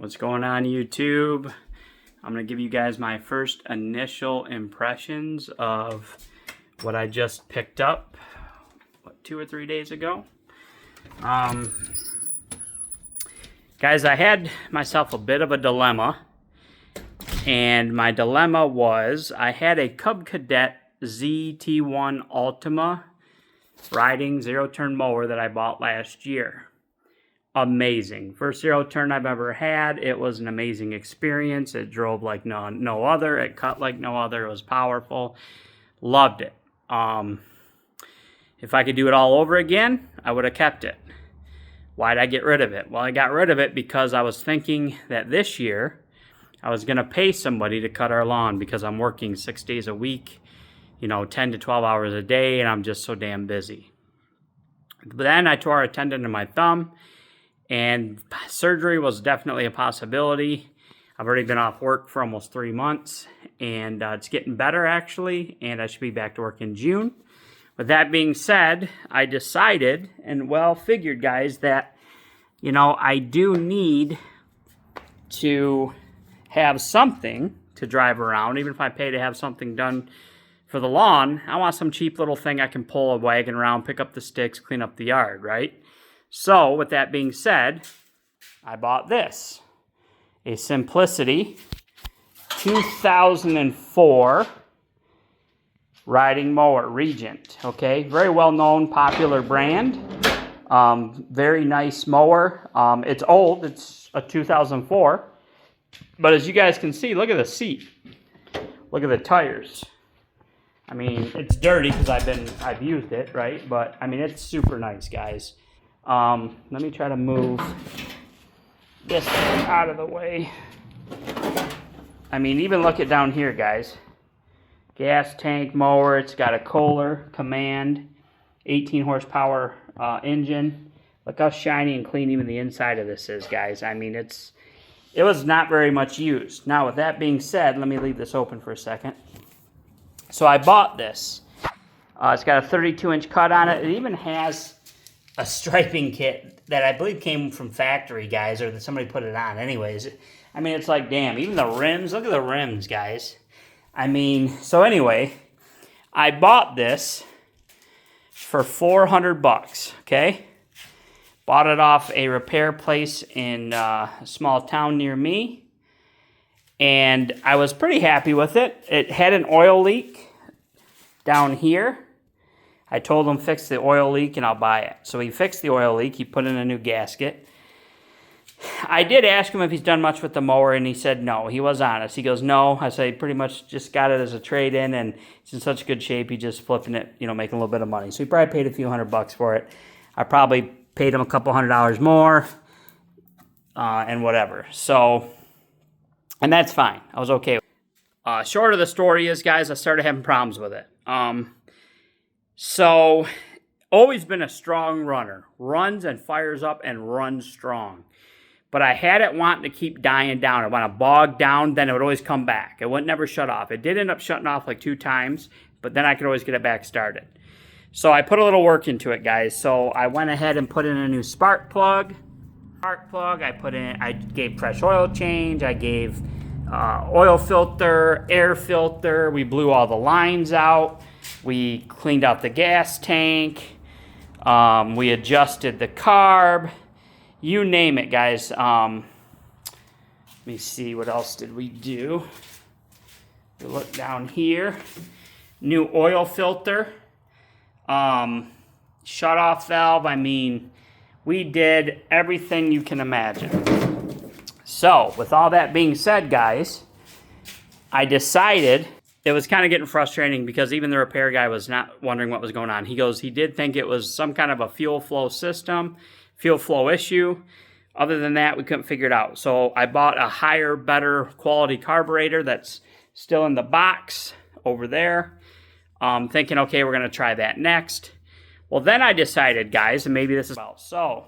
What's going on, YouTube? I'm going to give you guys my first initial impressions of what I just picked up, 2 or 3 days ago. Guys, I had myself a bit of a dilemma, and my dilemma was I had a Cub Cadet ZT1 Ultima riding zero-turn mower that I bought last year. Amazing. First zero-turn I've ever had. It was an amazing experience. It drove like no other. It cut like no other. It was powerful. Loved it. If I could do it all over again, I would have kept it. Why'd I get rid of it? Well, I got rid of it because I was thinking that this year I was going to pay somebody to cut our lawn because I'm working 6 days a week, 10 to 12 hours a day, and I'm just so damn busy. But then I tore a tendon in my thumb, and surgery was definitely a possibility. I've already been off work for almost 3 months, and it's getting better, actually, and I should be back to work in June. With that being said, I decided, and well figured, guys, that, I do need to have something to drive around. Even if I pay to have something done for the lawn, I want some cheap little thing I can pull a wagon around, pick up the sticks, clean up the yard, right? So, with that being said, I bought this. A Simplicity 2004 riding mower, Regent. Okay, very well-known, popular brand. Very nice mower. It's old. It's a 2004. But as you guys can see, look at the seat. Look at the tires. I mean, it's dirty because I've used it, right? But I mean, it's super nice, guys. Let me try to move this out of the way. I mean, even look at down here, guys. Gas tank mower. It's got a Kohler Command 18 horsepower engine. Look how shiny and clean even the inside of this is, guys. I mean, it was not very much used. Now, with that being said, let me leave this open for a second. So I bought this. It's got a 32-inch cut on it. It even has a striping kit that I believe came from factory, guys, or that somebody put it on. Anyways, I mean, it's like, damn, even the rims. Look at the rims, guys. I mean, so anyway, I bought this for $400, okay? Bought it off a repair place in a small town near me, and I was pretty happy with it. It had an oil leak down here. I told him fix the oil leak and I'll buy it. So he fixed the oil leak. He put in a new gasket. I did ask him if he's done much with the mower, and he said no. He was honest. He goes, no. I said he pretty much just got it as a trade-in, and it's in such good shape, he just flipping it, making a little bit of money. So he probably paid a few $100 for it. I probably paid him a couple $100 more, and whatever. So, and that's fine. I was okay. Short of the story is, guys, I started having problems with it. So, always been a strong runner. Runs and fires up and runs strong. But I had it wanting to keep dying down. I want to bog down, then it would always come back. It would never shut off. It did end up shutting off like 2 times, but then I could always get it back started. So I put a little work into it, guys. So I went ahead and put in a new spark plug. I gave fresh oil change. I gave oil filter, air filter. We blew all the lines out. We cleaned out the gas tank. We adjusted the carb. You name it, guys. Let me see, what else did we do? We look down here. New oil filter. Shut off valve. I mean, we did everything you can imagine. So, with all that being said, guys, I decided it was kind of getting frustrating because even the repair guy was not wondering what was going on. He goes, he did think it was some kind of a fuel flow issue. Other than that, we couldn't figure it out. So I bought a higher, better quality carburetor that's still in the box over there. Thinking, okay, we're going to try that next. Well, then I decided, guys, and maybe this is well. So,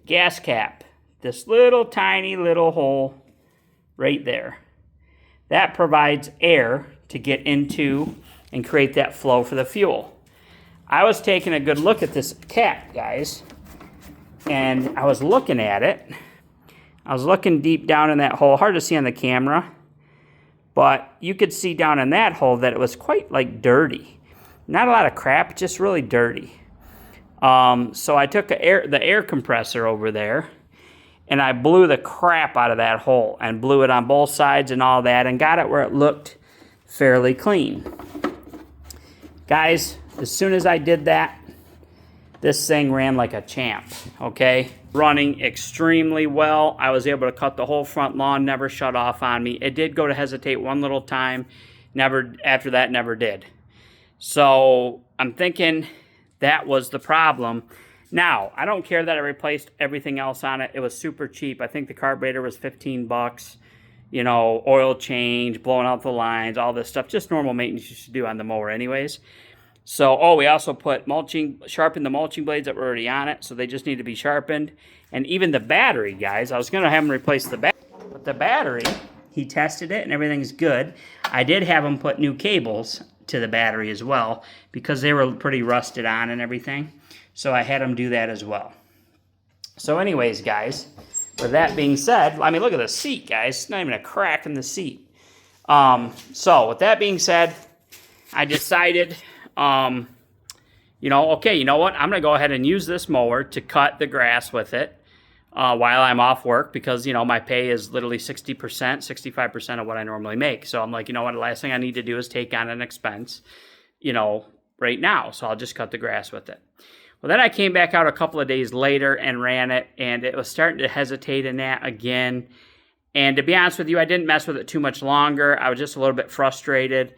gas cap. This little tiny little hole right there. That provides air to get into and create that flow for the fuel. I was taking a good look at this cap, guys, and I was looking at it. I was looking deep down in that hole. Hard to see on the camera, but you could see down in that hole that it was quite like dirty. Not a lot of crap, just really dirty. So I took the air compressor over there, and I blew the crap out of that hole and blew it on both sides and all that and got it where it looked fairly clean. Guys, as soon as I did that, this thing ran like a champ, okay? Running extremely well. I was able to cut the whole front lawn, never shut off on me. It did go to hesitate one little time, never, after that, never did. So I'm thinking that was the problem. Now, I don't care that I replaced everything else on it. It was super cheap. I think the carburetor was 15 bucks. You know, oil change, blowing out the lines, all this stuff. Just normal maintenance you should do on the mower anyways. So, oh, we also put mulching, sharpened the mulching blades that were already on it, so they just need to be sharpened. And even the battery, guys, I was going to have them replace the battery. But the battery, he tested it and everything's good. I did have him put new cables to the battery as well because they were pretty rusted on and everything. So I had him do that as well. So anyways, guys, with that being said, I mean, look at the seat, guys. It's not even a crack in the seat. So with that being said, I decided, you know, okay, you know what? I'm going to go ahead and use this mower to cut the grass with it while I'm off work because, you know, my pay is literally 60%, 65% of what I normally make. So I'm like, you know what? The last thing I need to do is take on an expense, you know, right now. So I'll just cut the grass with it. Well, then I came back out a couple of days later and ran it, and it was starting to hesitate in that again. And to be honest with you, I didn't mess with it too much longer. I was just a little bit frustrated.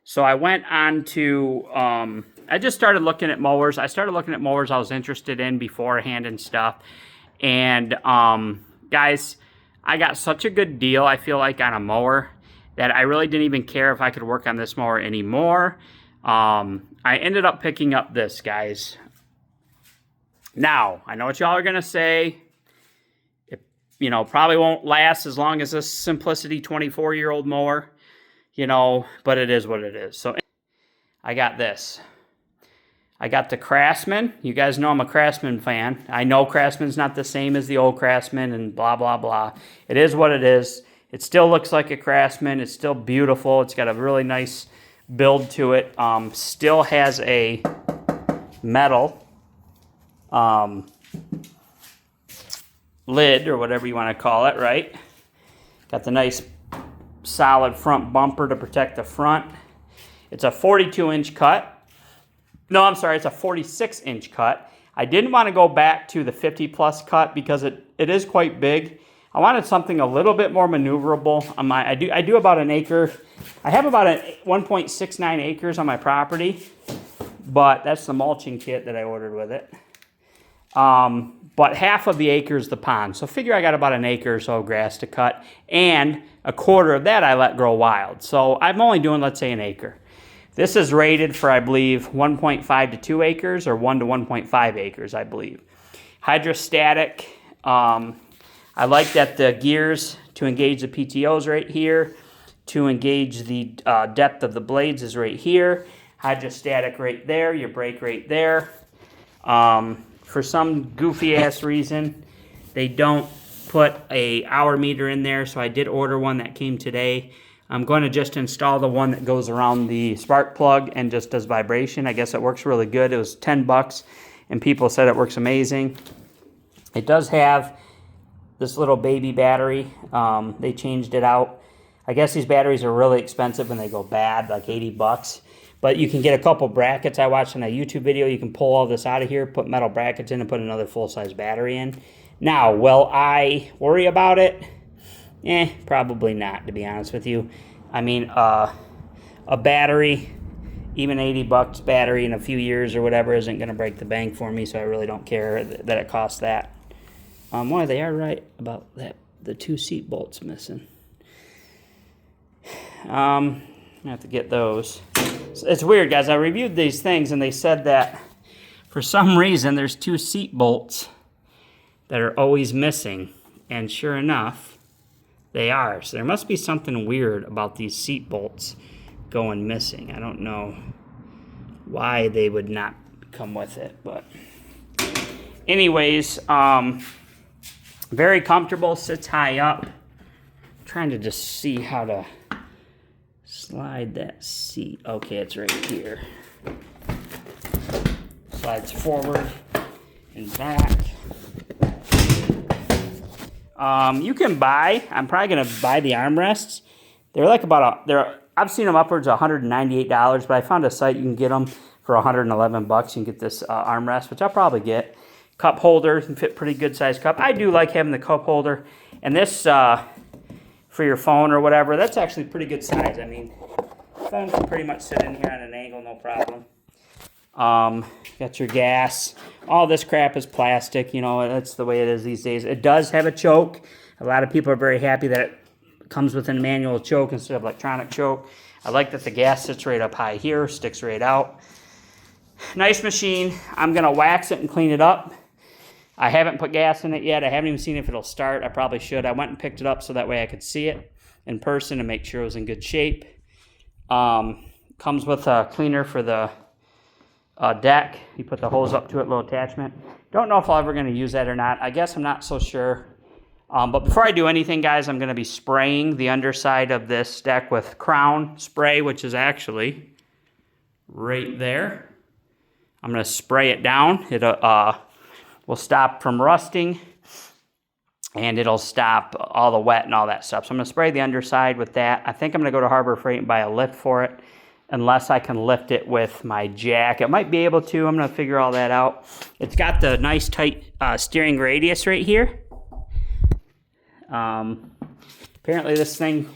So I went on to, I just started looking at mowers. I started looking at mowers I was interested in beforehand and stuff. And guys, I got such a good deal, I feel like, on a mower that I really didn't even care if I could work on this mower anymore. I ended up picking up this, guys. Now, I know what y'all are going to say. It, you know, probably won't last as long as this Simplicity 24-year-old mower, you know, but it is what it is. So I got this. I got the Craftsman. You guys know I'm a Craftsman fan. I know Craftsman's not the same as the old Craftsman and blah, blah, blah. It is what it is. It still looks like a Craftsman. It's still beautiful. It's got a really nice build to it. Still has a metal lid or whatever you want to call it, right? Got the nice solid front bumper to protect the front. It's a 42-inch cut. No, I'm sorry, it's a 46-inch cut. I didn't want to go back to the 50-plus cut because it is quite big. I wanted something a little bit more maneuverable. On my, I do about an acre. I have about 1.69 acres on my property, but that's the mulching kit that I ordered with it. But half of the acre is the pond. So figure I got about an acre or so of grass to cut, and a quarter of that I let grow wild. So I'm only doing, let's say, an acre. This is rated for, I believe, 1.5 to 2 acres or 1 to 1.5 acres, I believe. Hydrostatic. I like that the gears to engage the PTOs right here, to engage the depth of the blades is right here. Hydrostatic right there, your brake right there. For some goofy-ass reason, they don't put a hour meter in there, so I did order one that came today. I'm going to just install the one that goes around the spark plug and just does vibration. I guess it works really good. It was 10 bucks, and people said it works amazing. It does have this little baby battery. They changed it out. I guess these batteries are really expensive when they go bad, like 80 bucks. But you can get a couple brackets. I watched in a YouTube video. You can pull all this out of here, put metal brackets in, and put another full-size battery in. Now, will I worry about it? Probably not, to be honest with you. I mean, a battery, even 80 bucks battery in a few years or whatever isn't going to break the bank for me, so I really don't care that it costs that. Well, they are right about that. The 2 seat bolts missing. I have to get those. It's weird, guys. I reviewed these things, and they said that for some reason there's 2 seat bolts that are always missing, and sure enough, they are. So there must be something weird about these seat bolts going missing. I don't know why they would not come with it, but anyways, Very comfortable, sits high up. I'm trying to just see how to slide that seat. Okay, it's right here. Slides forward and back. You can buy, I'm probably going to buy the armrests. They're like I've seen them upwards of $198, but I found a site you can get them for 111 bucks. You can get this armrest, which I'll probably get. Cup holder, can fit pretty good sized cup. I do like having the cup holder. And this, for your phone or whatever, that's actually pretty good size. I mean, phone can pretty much sit in here on an angle, no problem. Got your gas. All this crap is plastic, you know, that's the way it is these days. It does have a choke. A lot of people are very happy that it comes with a manual choke instead of electronic choke. I like that the gas sits right up high here, sticks right out. Nice machine. I'm going to wax it and clean it up. I haven't put gas in it yet. I haven't even seen if it'll start. I probably should. I went and picked it up so that way I could see it in person and make sure it was in good shape. Comes with a cleaner for the deck. You put the hose up to it, little attachment. Don't know if I'm ever going to use that or not. I guess I'm not so sure. But before I do anything, guys, I'm going to be spraying the underside of this deck with Crown spray, which is actually right there. I'm going to spray it down. It will stop from rusting, and it'll stop all the wet and all that stuff. So I'm going to spray the underside with that. I think I'm going to go to Harbor Freight and buy a lift for it, unless I can lift it with my jack. It might be able to. I'm going to figure all that out. It's got the nice tight steering radius right here. Apparently this thing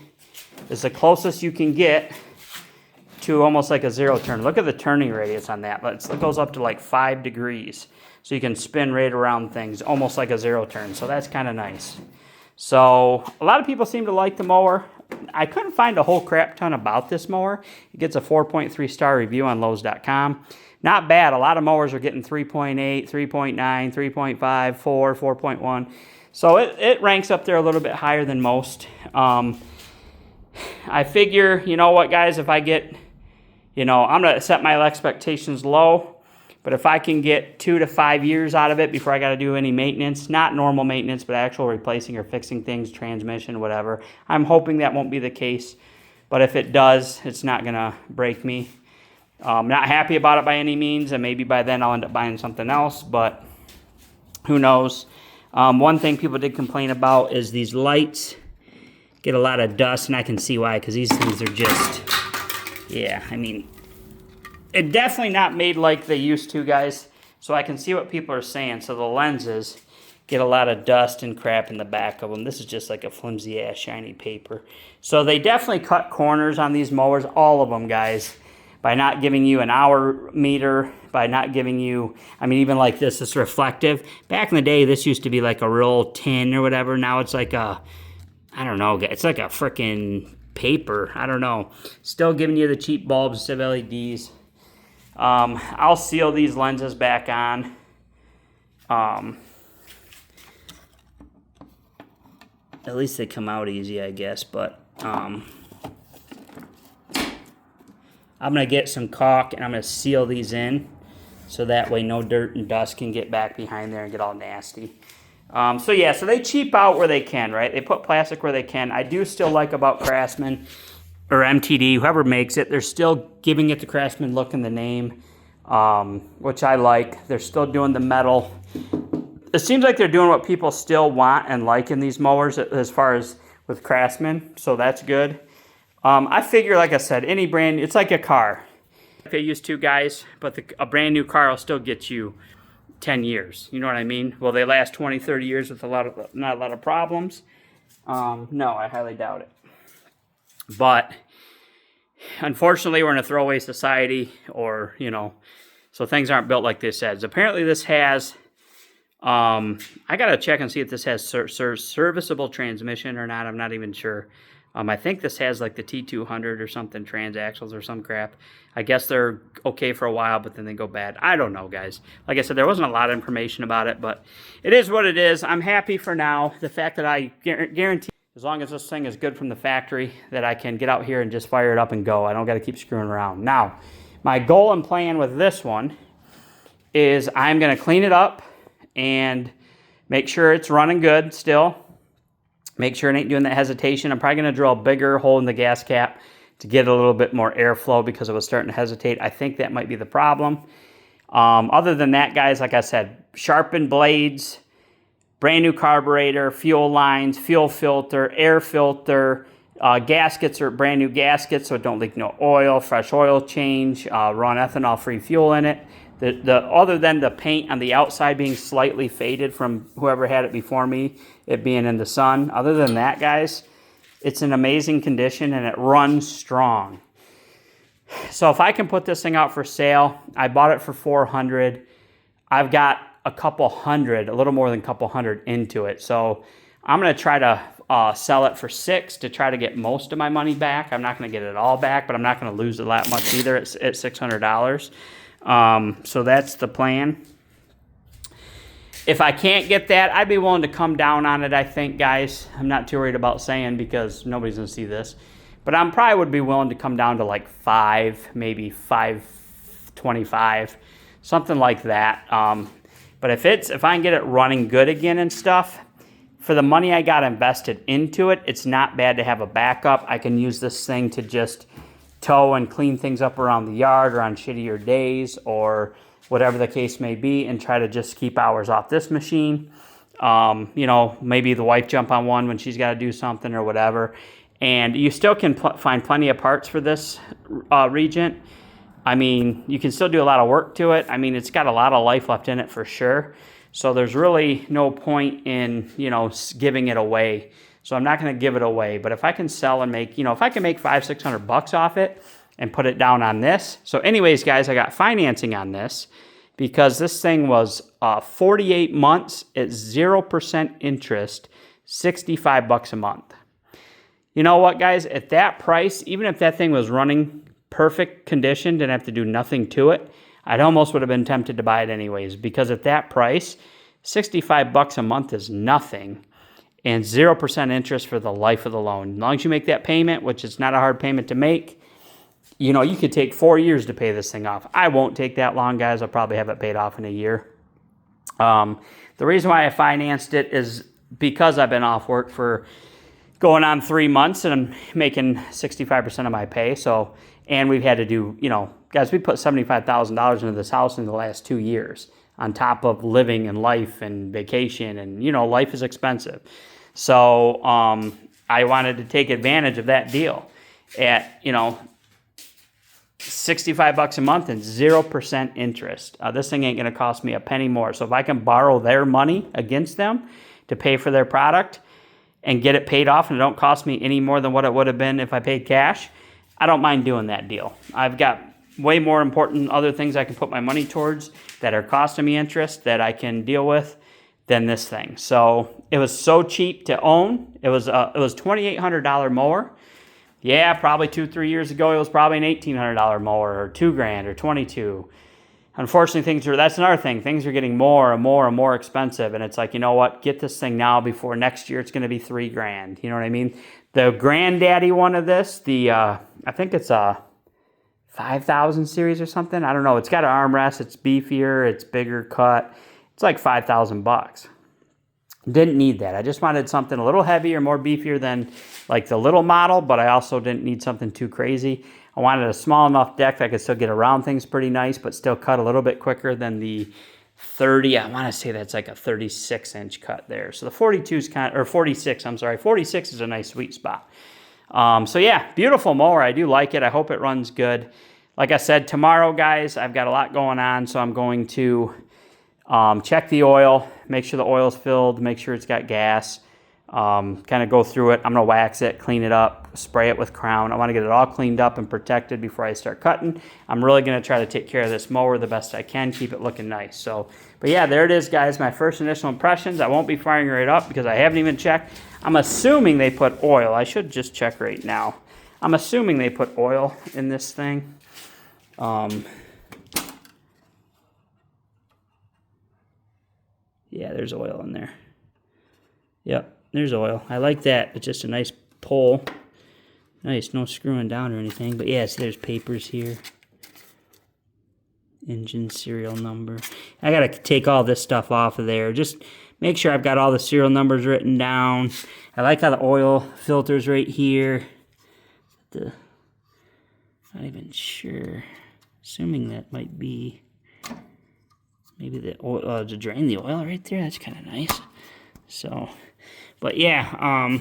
is the closest you can get to almost like a zero turn. Look at the turning radius on that. It goes up to like 5 degrees. So you can spin right around things, almost like a zero turn. So that's kind of nice. So a lot of people seem to like the mower. I couldn't find a whole crap ton about this mower. It gets a 4.3 star review on Lowe's.com. Not bad. A lot of mowers are getting 3.8, 3.9, 3.5, 4, 4.1. So it ranks up there a little bit higher than most. I figure, you know what, guys, if I get, I'm going to set my expectations low. But if I can get 2 to 5 years out of it before I got to do any maintenance, not normal maintenance, but actual replacing or fixing things, transmission, whatever, I'm hoping that won't be the case. But if it does, it's not going to break me. I'm not happy about it by any means, and maybe by then I'll end up buying something else, but who knows. One thing people did complain about is these lights get a lot of dust, and I can see why, because these things are just, yeah, I mean, it's definitely not made like they used to, guys, so I can see what people are saying. So the lenses get a lot of dust and crap in the back of them. This is just like a flimsy-ass shiny paper. So they definitely cut corners on these mowers, all of them, guys, by not giving you an hour meter, by not giving you, I mean, even like this is reflective. Back in the day, this used to be like a real tin or whatever. Now it's like a, I don't know, it's like a freaking paper. I don't know. Still giving you the cheap bulbs instead of LEDs. I'll seal these lenses back on. At least they come out easy, I guess, but I'm going to get some caulk and I'm going to seal these in so that way no dirt and dust can get back behind there and get all nasty. So yeah, so they cheap out where they can, right? They put plastic where they can. I do still like about Craftsman or MTD, whoever makes it, they're still giving it the Craftsman look in the name, which I like. They're still doing the metal. It seems like they're doing what people still want and like in these mowers as far as with Craftsman, so that's good. I figure, like I said, any brand, it's like a car. I used to, guys, but a brand new car will still get you 10 years. You know what I mean? Will they last 20, 30 years with not a lot of problems? No, I highly doubt it. But unfortunately, we're in a throwaway society, or, so things aren't built like this says. Apparently, this has, I got to check and see if this has serviceable transmission or not. I'm not even sure. I think this has like the T200 or something, transaxles or some crap. I guess they're okay for a while, but then they go bad. I don't know, guys. Like I said, there wasn't a lot of information about it, but it is what it is. I'm happy for now. The fact that I guarantee, as long as this thing is good from the factory, that I can get out here and just fire it up and go. I don't got to keep screwing around. Now, my goal and plan with this one is I'm going to clean it up and Make sure it's running good still. Make sure it ain't doing that hesitation. I'm probably going to drill a bigger hole in the gas cap to get a little bit more airflow because it was starting to hesitate. I think that might be the problem. Other than that, guys, like I said, sharpened blades, brand new carburetor, fuel lines, fuel filter, air filter, gaskets are brand new gaskets so it don't leak no oil, fresh oil change, run ethanol-free fuel in it. Other than the paint on the outside being slightly faded from whoever had it before me, it being in the sun, other than that, guys, it's in amazing condition and it runs strong. So if I can put this thing out for sale, I bought it for $400. I've got a couple hundred, a little more than a couple hundred into it. So I'm going to try to sell it for $600 to try to get most of my money back. I'm not going to get it all back, but I'm not going to lose it that much either at $600. So that's the plan. If I can't get that, I'd be willing to come down on it, I think, guys. I'm not too worried about saying because nobody's going to see this. But I probably would be willing to come down to like 5, maybe 525, something like that. But if I can get it running good again and stuff, for the money I got invested into it, it's not bad to have a backup. I can use this thing to just tow and clean things up around the yard or on shittier days or whatever the case may be and try to just keep hours off this machine. You know, maybe the wife jump on one when she's got to do something or whatever. And you still can find plenty of parts for this Regent. I mean, you can still do a lot of work to it. I mean, it's got a lot of life left in it for sure. So there's really no point in, you know, giving it away. So I'm not going to give it away. But if I can sell and make, you know, if I can make $500-600 off it and put it down on this. So anyways, guys, I got financing on this because this thing was 48 months at 0% interest, $65 a month. You know what, guys? At that price, even if that thing was running perfect condition, didn't have to do nothing to it, I'd almost would have been tempted to buy it anyways because at that price, $65 a month is nothing and 0% interest for the life of the loan. As long as you make that payment, which is not a hard payment to make, you know, you could take 4 years to pay this thing off. I won't take that long, guys. I'll probably have it paid off in a year. The reason why I financed it is because I've been off work for going on 3 months and I'm making 65% of my pay. So, and we've had to do, you know, guys, we put $75,000 into this house in the last 2 years on top of living and life and vacation. And, you know, life is expensive. So, I wanted to take advantage of that deal at, you know, $65 a month and 0% interest. This thing ain't going to cost me a penny more. So if I can borrow their money against them to pay for their product, and get it paid off and it don't cost me any more than what it would have been if I paid cash, I don't mind doing that deal. I've got way more important other things I can put my money towards that are costing me interest that I can deal with than this thing. So it was so cheap to own. It was $2,800 mower. Yeah, probably 2-3 years ago it was probably an $1,800 mower or $2,000 or $22,000. Unfortunately, that's another thing. Things are getting more and more and more expensive. And it's like, you know what? Get this thing now before next year it's going to be $3,000. You know what I mean? The granddaddy one of this, I think it's a 5000 series or something. I don't know. It's got an armrest. It's beefier. It's bigger cut. It's like $5,000. Didn't need that. I just wanted something a little heavier, more beefier than like the little model, but I also didn't need something too crazy. I wanted a small enough deck that I could still get around things pretty nice, but still cut a little bit quicker than the 30. I want to say that's like a 36-inch cut there. So the 42 is kind of, or 46, I'm sorry. 46 is a nice sweet spot. So yeah, beautiful mower. I do like it. I hope it runs good. Like I said, tomorrow, guys, I've got a lot going on, so I'm going to check the oil, make sure the oil's filled, make sure it's got gas. Kind of go through it. I'm going to wax it, clean it up, spray it with Crown. I want to get it all cleaned up and protected before I start cutting. I'm really going to try to take care of this mower the best I can, keep it looking nice. So, but yeah, there it is, guys, my first initial impressions. I won't be firing it up because I haven't even checked. I'm assuming they put oil. I should just check right now. I'm assuming they put oil in this thing. Yeah, there's oil in there. Yep. There's oil. I like that. It's just a nice pull. Nice, no screwing down or anything. But yeah, see, there's papers here. Engine serial number. I got to take all this stuff off of there. Just Make sure I've got all the serial numbers written down. I like how the oil filter's right here. Not even sure. Assuming that might be maybe the oil to drain the oil right there. That's kind of nice. So, but yeah,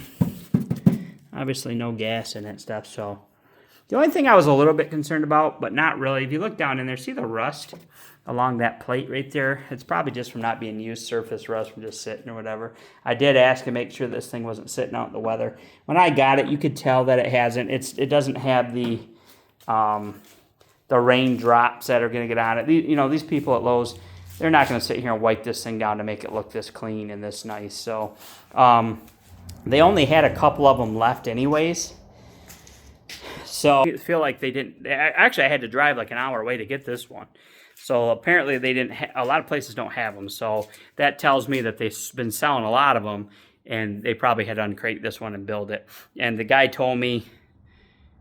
obviously no gas in that stuff. So the only thing I was a little bit concerned about, but not really, if you look down in there, see the rust along that plate right there? It's probably just from not being used, surface rust from just sitting or whatever. I did ask to make sure this thing wasn't sitting out in the weather. When I got it, you could tell that it hasn't. It doesn't have the raindrops that are going to get on it. These people at Lowe's, they're not going to sit here and wipe this thing down to make it look this clean and this nice. So they only had a couple of them left anyways. So I feel like they didn't. Actually, I had to drive like an hour away to get this one. So apparently they didn't. A lot of places don't have them. So that tells me that they've been selling a lot of them, and they probably had to uncrate this one and build it. And the guy told me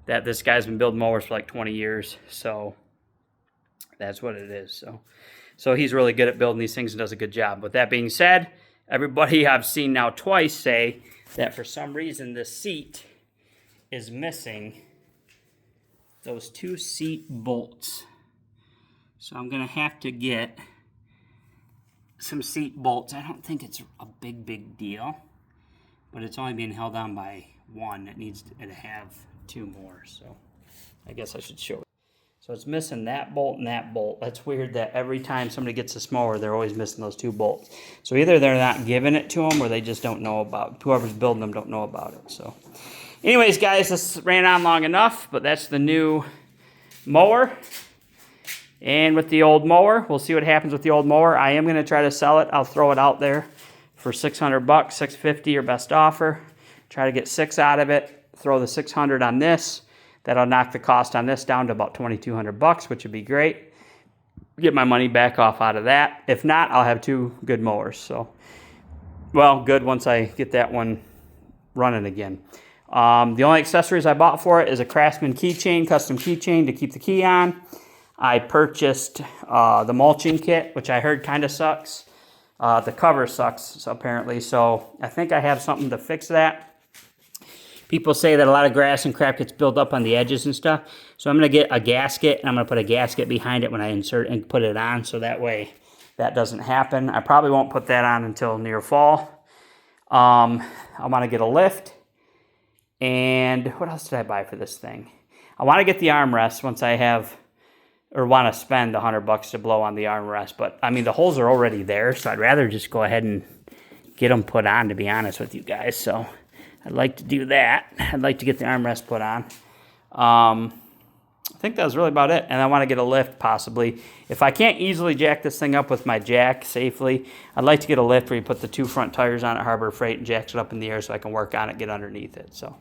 that this guy's been building mowers for like 20 years. So that's what it is. So he's really good at building these things and does a good job. With that being said, everybody I've seen now twice say that for some reason this seat is missing those 2 seat bolts. So I'm going to have to get some seat bolts. I don't think it's a big deal, but it's only being held on by 1. It needs to have 2 more, so I guess I should show it. So it's missing that bolt and that bolt. That's weird that every time somebody gets a mower, they're always missing those 2 bolts. So either they're not giving it to them or they just don't know about it. Whoever's building them don't know about it. So anyways, guys, this ran on long enough, but that's the new mower. And with the old mower, we'll see what happens with the old mower. I am going to try to sell it. I'll throw it out there for $600, $650 or best offer. Try to get 6 out of it. Throw the $600 on this. That'll knock the cost on this down to about $2,200, which would be great. Get my money back off out of that. If not, I'll have 2 good mowers. So, well, good once I get that one running again. The only accessories I bought for it is a Craftsman keychain, custom keychain to keep the key on. I purchased the mulching kit, which I heard kind of sucks. The cover sucks, apparently, so I think I have something to fix that. People say that a lot of grass and crap gets built up on the edges and stuff, so I'm going to get a gasket, and I'm going to put a gasket behind it when I insert and put it on, so that way that doesn't happen. I probably won't put that on until near fall. I want to get a lift, and what else did I buy for this thing? I want to get the armrest once I have... or want to spend $100 to blow on the armrest. But, I mean, the holes are already there, so I'd rather just go ahead and get them put on, to be honest with you guys. So, I'd like to do that. I'd like to get the armrest put on. I think that was really about it. And I want to get a lift, possibly. If I can't easily jack this thing up with my jack safely, I'd like to get a lift where you put the 2 front tires on at Harbor Freight and jacks it up in the air so I can work on it, get underneath it. So,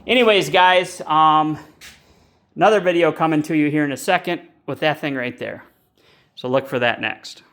anyways, guys, another video coming to you here in a second with that thing right there. So look for that next.